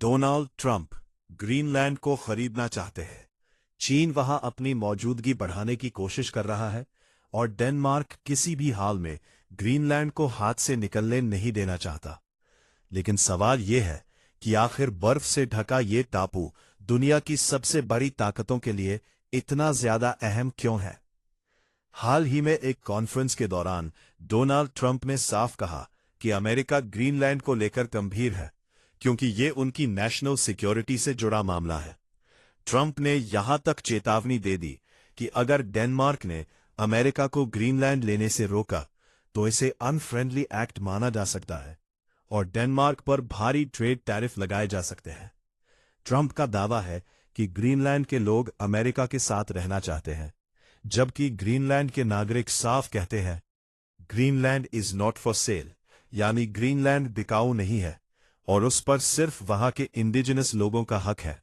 Donald Trump Greenland को खरीदना चाहते हैं। चीन वहां अपनी मौजूदगी बढ़ाने की कोशिश कर रहा है और डेनमार्क किसी भी हाल में ग्रीनलैंड को हाथ से निकलने नहीं देना चाहता। लेकिन सवाल यह है कि आखिर बर्फ से ढका ये टापू दुनिया की सबसे बड़ी ताकतों के लिए इतना ज्यादा अहम क्यों है? हाल ही में एक कॉन्फ्रेंस के दौरान डोनाल्ड ट्रंप ने साफ कहा कि अमेरिका ग्रीनलैंड को लेकर गंभीर है, क्योंकि ये उनकी नेशनल सिक्योरिटी से जुड़ा मामला है। ट्रंप ने यहां तक चेतावनी दे दी कि अगर डेनमार्क ने अमेरिका को ग्रीनलैंड लेने से रोका तो इसे अनफ्रेंडली एक्ट माना जा सकता है और डेनमार्क पर भारी ट्रेड टैरिफ लगाए जा सकते हैं। ट्रंप का दावा है कि ग्रीनलैंड के लोग अमेरिका के साथ रहना चाहते हैं, जबकि ग्रीनलैंड के नागरिक साफ कहते हैं Greenland is not for sale, यानी ग्रीनलैंड बिकाऊ नहीं है और उस पर सिर्फ वहां के इंडिजिनस लोगों का हक है।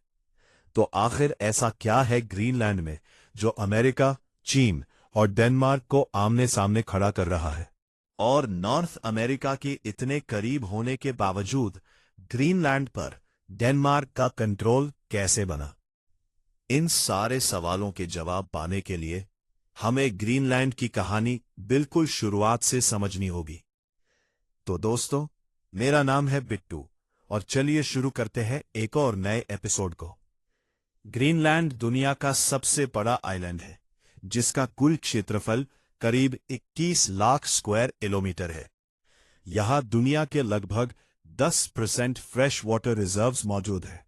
तो आखिर ऐसा क्या है ग्रीनलैंड में जो अमेरिका, चीन और डेनमार्क को आमने सामने खड़ा कर रहा है? और नॉर्थ अमेरिका के इतने करीब होने के बावजूद ग्रीनलैंड पर डेनमार्क का कंट्रोल कैसे बना? इन सारे सवालों के जवाब पाने के लिए हमें ग्रीनलैंड की कहानी बिल्कुल शुरुआत से समझनी होगी। तो दोस्तों, मेरा नाम है बिट्टू और चलिए शुरू करते हैं एक और नए एपिसोड को। ग्रीनलैंड दुनिया का सबसे बड़ा आइलैंड है, जिसका कुल क्षेत्रफल करीब 21 लाख स्क्वायर किलोमीटर है। यहां दुनिया के लगभग 10% फ्रेश वाटर रिजर्व्स मौजूद है।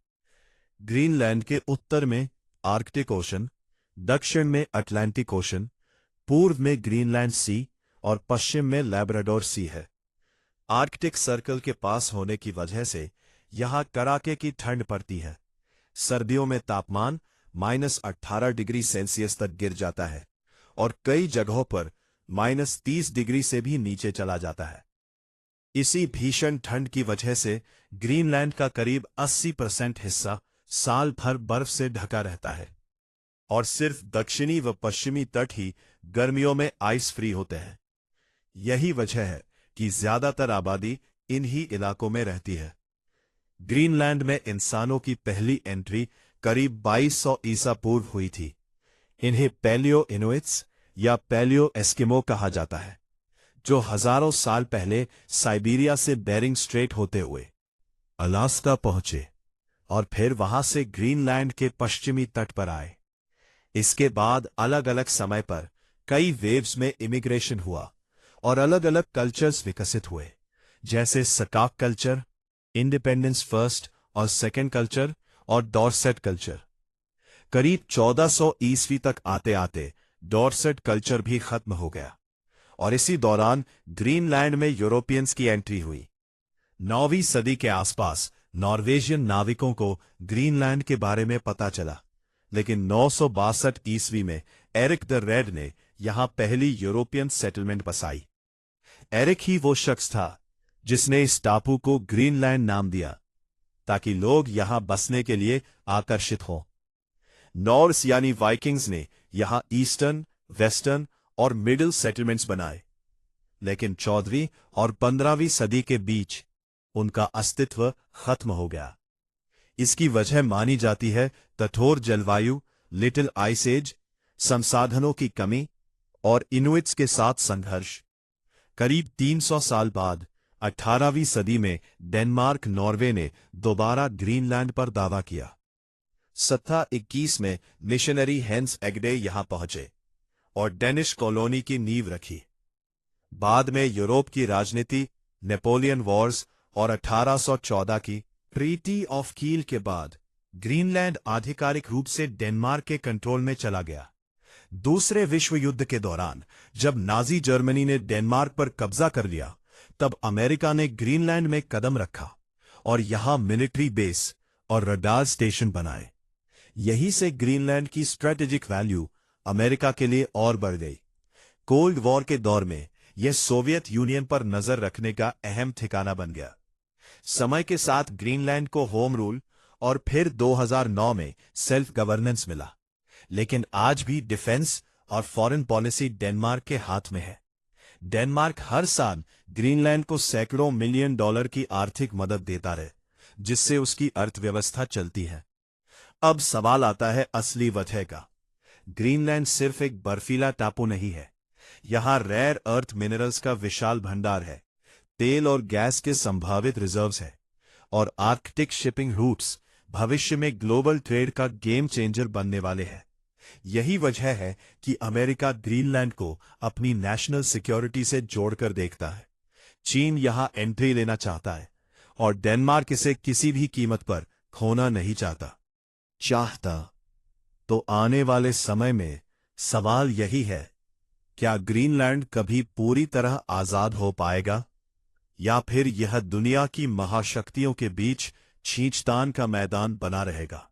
ग्रीनलैंड के उत्तर में आर्कटिक ओशन, दक्षिण में अटलांटिक ओशन, पूर्व में ग्रीनलैंड सी और पश्चिम में लैब्राडोर सी है। आर्कटिक सर्कल के पास होने की वजह से यहां कड़ाके की ठंड पड़ती है। सर्दियों में तापमान -18 डिग्री सेल्सियस तक गिर जाता है और कई जगहों पर -30 डिग्री से भी नीचे चला जाता है। इसी भीषण ठंड की वजह से ग्रीनलैंड का करीब 80% हिस्सा साल भर बर्फ से ढका रहता है और सिर्फ दक्षिणी व पश्चिमी तट ही गर्मियों में आइस फ्री होते हैं। यही वजह है कि ज्यादातर आबादी इन्हीं इलाकों में रहती है। ग्रीनलैंड में इंसानों की पहली एंट्री करीब 2200 ईसा पूर्व हुई थी। इन्हें पैलियो इनुइट्स या पैलियो एस्किमो कहा जाता है, जो हजारों साल पहले साइबेरिया से बेरिंग स्ट्रेट होते हुए अलास्का पहुंचे और फिर वहां से ग्रीनलैंड के पश्चिमी तट पर आए। इसके बाद अलग अलग समय पर कई वेव्स में इमिग्रेशन हुआ और अलग अलग कल्चर्स विकसित हुए, जैसे सकाक कल्चर, इंडिपेंडेंस फर्स्ट और सेकेंड कल्चर और डॉर्सेट कल्चर। करीब 1400 ईस्वी तक आते आते डॉर्सेट कल्चर भी खत्म हो गया और इसी दौरान ग्रीनलैंड में यूरोपियंस की एंट्री हुई। 9वीं सदी के आसपास नॉर्वेजियन नाविकों को ग्रीनलैंड के बारे में पता चला, लेकिन 962 ईस्वी में एरिक द रेड ने यहां पहली यूरोपियन सेटलमेंट बसाई। एरिक ही वो शख्स था जिसने इस टापू को ग्रीनलैंड नाम दिया ताकि लोग यहां बसने के लिए आकर्षित हों। नॉर्स यानी वाइकिंग्स ने यहां ईस्टर्न, वेस्टर्न और मिडिल सेटलमेंट्स बनाए, लेकिन 14वीं और 15वीं सदी के बीच उनका अस्तित्व खत्म हो गया। इसकी वजह मानी जाती है कठोर जलवायु, लिटिल आइस एज, संसाधनों की कमी और इनुइट्स के साथ संघर्ष। करीब 300 साल बाद 18वीं सदी में डेनमार्क, नॉर्वे ने दोबारा ग्रीनलैंड पर दावा किया। 1721 में मिशनरी हेंस एग्डे यहां पहुंचे और डेनिश कॉलोनी की नींव रखी। बाद में यूरोप की राजनीति, नेपोलियन वॉर्स और 1814 की ट्रीटी ऑफ कील के बाद ग्रीनलैंड आधिकारिक रूप से डेनमार्क के कंट्रोल में चला गया। दूसरे विश्व युद्ध के दौरान जब नाजी जर्मनी ने डेनमार्क पर कब्जा कर लिया, तब अमेरिका ने ग्रीनलैंड में कदम रखा और यहां मिलिट्री बेस और रडार स्टेशन बनाए। यहीं से ग्रीनलैंड की स्ट्रेटेजिक वैल्यू अमेरिका के लिए और बढ़ गई। कोल्ड वॉर के दौर में यह सोवियत यूनियन पर नजर रखने का अहम ठिकाना बन गया। समय के साथ ग्रीनलैंड को होम रूल और फिर 2009 में सेल्फ गवर्नेंस मिला, लेकिन आज भी डिफेंस और फॉरेन पॉलिसी डेनमार्क के हाथ में है। डेनमार्क हर साल ग्रीनलैंड को सैकड़ों मिलियन डॉलर की आर्थिक मदद देता रहे, जिससे उसकी अर्थव्यवस्था चलती है। अब सवाल आता है असली वजह का। ग्रीनलैंड सिर्फ एक बर्फीला टापू नहीं है। यहां रेयर अर्थ मिनरल्स का विशाल भंडार है, तेल और गैस के संभावित रिजर्व्स है, और आर्कटिक शिपिंग रूट्स भविष्य में ग्लोबल ट्रेड का गेम चेंजर बनने वाले हैं। यही वजह है कि अमेरिका ग्रीनलैंड को अपनी नेशनल सिक्योरिटी से जोड़कर देखता है। चीन यहां एंट्री लेना चाहता है और डेनमार्क इसे किसी भी कीमत पर खोना नहीं चाहता। तो आने वाले समय में सवाल यही है, क्या ग्रीनलैंड कभी पूरी तरह आजाद हो पाएगा, या फिर यह दुनिया की महाशक्तियों के बीच खींचतान का मैदान बना रहेगा।